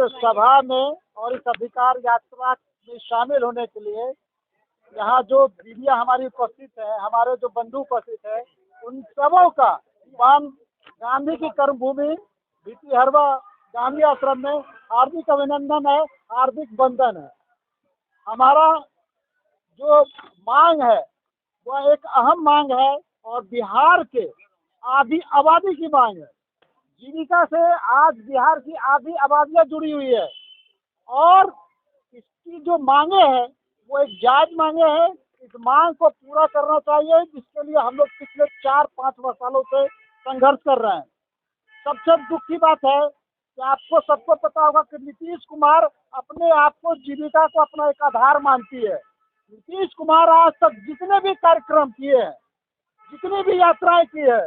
सभा में और इस अधिकार यात्रा में शामिल होने के लिए यहाँ जो दीदियाँ हमारी उपस्थित है, हमारे जो बंधु उपस्थित है, उन सबों का गांधी की कर्मभूमि भिटी हरवा गांधी आश्रम में हार्दिक अभिनंदन है, हार्दिक वंदन है। हमारा जो मांग है वह एक अहम मांग है और बिहार के आधी आबादी की मांग है। जीविका से आज बिहार की आधी आबादियाँ जुड़ी हुई है और इसकी जो मांगे हैं वो एक जायज मांगे हैं। इस मांग को पूरा करना चाहिए, जिसके लिए हम लोग पिछले 4-5 सालों से संघर्ष कर रहे हैं। सबसे दुख की बात है कि आपको सबको पता होगा कि नीतीश कुमार अपने आप को जीविका को अपना एक आधार मानती है। नीतीश कुमार आज तक जितने भी कार्यक्रम किए हैं, जितनी भी यात्राएं की है,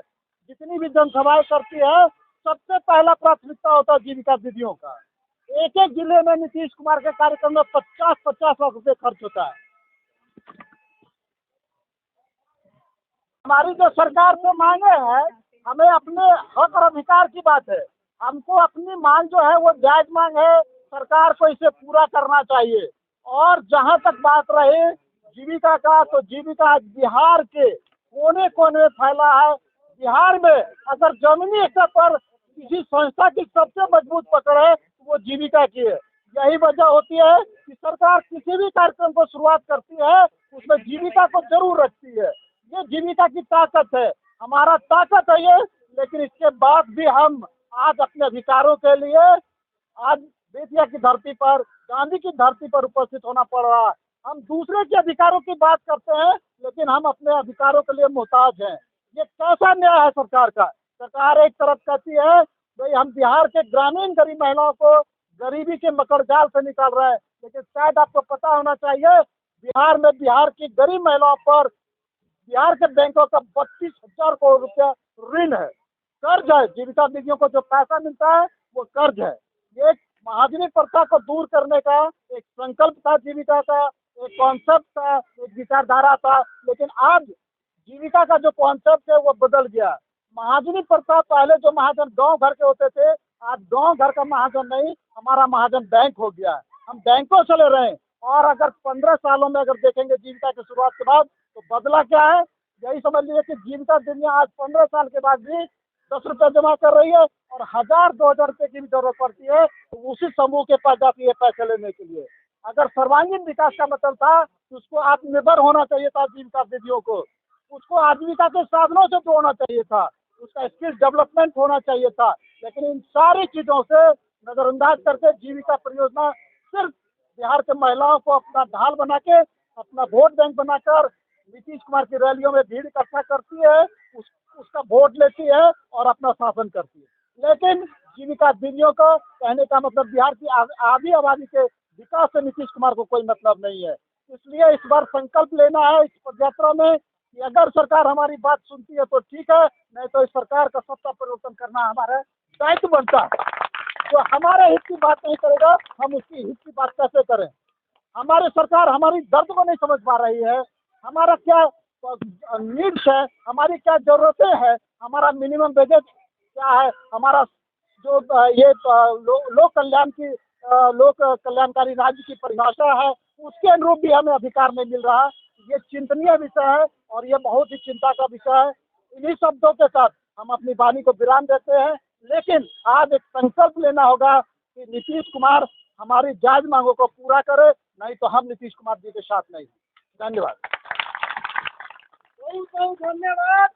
जितनी भी जनसभाएं करती है, सबसे पहला प्राथमिकता होता है जीविका दीदियों का। एक एक जिले में नीतीश कुमार के कार्यक्रम में 50-50 लाख रुपए खर्च होता है। हमारी जो सरकार से मांगे हैं, हमें अपने हक और अधिकार की बात है। हमको अपनी मांग जो है वो जायज मांग है, सरकार को इसे पूरा करना चाहिए। और जहां तक बात रही जीविका का, तो जीविका आज बिहार के कोने कोने में फैला है। बिहार में अगर जमीनी स्तर पर किसी संस्था की सबसे मजबूत पकड़ है तो वो जीविका की है। यही वजह होती है कि सरकार किसी भी कार्यक्रम को शुरुआत करती है उसमें जीविका को जरूर रखती है। ये जीविका की ताकत है, हमारा ताकत है ये। लेकिन इसके बाद भी हम आज अपने अधिकारों के लिए आज बेतिया की धरती पर, गांधी की धरती पर उपस्थित होना पड़ रहा है। हम दूसरे के अधिकारों की बात करते हैं लेकिन हम अपने अधिकारों के लिए मोहताज हैं। ये कैसा न्याय है सरकार का? सरकार एक तरफ कहती है भाई हम बिहार के ग्रामीण गरीब महिलाओं को गरीबी के मकड़जाल से निकाल रहे हैं, लेकिन शायद आपको पता होना चाहिए बिहार में बिहार की गरीब महिलाओं पर बिहार के बैंकों का 32,000 करोड़ रुपया ऋण है, कर्ज है। जीविका दीदियों को जो पैसा मिलता है वो कर्ज है। ये महाजनी प्रथा को दूर करने का एक संकल्प था, जीविका का एक कॉन्सेप्ट था, एक विचारधारा था। लेकिन आज जीविका का जो कॉन्सेप्ट है वो बदल गया। महाजनी प्रथा पहले जो महाजन गांव घर के होते थे, आज गांव घर का महाजन नहीं, हमारा महाजन बैंक हो गया है। हम बैंकों से ले रहे हैं। और अगर 15 सालों में अगर देखेंगे जीविका की शुरुआत के बाद तो बदला क्या है, यही समझ लीजिए कि जीविका दीदियाँ आज 15 साल के बाद भी 10 रुपये जमा कर रही है और 1000-2000 रुपये की भी जरूरत पड़ती है तो उसी समूह के पास जाती है पैसे लेने के लिए। अगर सर्वांगीण विकास का मतलब था तो उसको आत्मनिर्भर होना चाहिए था, जीविका दीदियों को उसको आजीविका के साधनों से जोड़ना चाहिए था, उसका स्किल डेवलपमेंट होना चाहिए था। लेकिन इन सारी चीज़ों से नज़रअंदाज करके जीविका परियोजना सिर्फ बिहार के महिलाओं को अपना ढाल बना के, अपना वोट बैंक बनाकर नीतीश कुमार की रैलियों में भीड़ इकट्ठा करती है, उसका वोट लेती है और अपना शासन करती है। लेकिन जीविका दीदियों को कहने का मतलब बिहार की आधी आबादी के विकास से नीतीश कुमार को कोई मतलब नहीं है। इसलिए इस बार संकल्प लेना है इस पदयात्रा में कि अगर सरकार हमारी बात सुनती है तो ठीक है, नहीं तो इस सरकार का सत्ता परिवर्तन करना हमारा दायित्व बनता है। जो हमारे हित की बात नहीं करेगा हम उसकी हित की बात कैसे करें? हमारी सरकार हमारी दर्द को नहीं समझ पा रही है, हमारा क्या नीड्स है, हमारी क्या ज़रूरतें हैं, हमारा मिनिमम वेजेज क्या है, हमारा जो ये लोक कल्याण की लोक कल्याणकारी राज्य की परिभाषा है उसके अनुरूप भी हमें अधिकार नहीं मिल रहा। ये चिंतनीय विषय है और ये बहुत ही चिंता का विषय है। इन्हीं शब्दों के साथ हम अपनी वाणी को विराम देते हैं। लेकिन आज एक संकल्प लेना होगा कि नीतीश कुमार हमारी जायज मांगों को पूरा करे, नहीं तो हम नीतीश कुमार जी के साथ नहीं। धन्यवाद। बहुत बहुत धन्यवाद।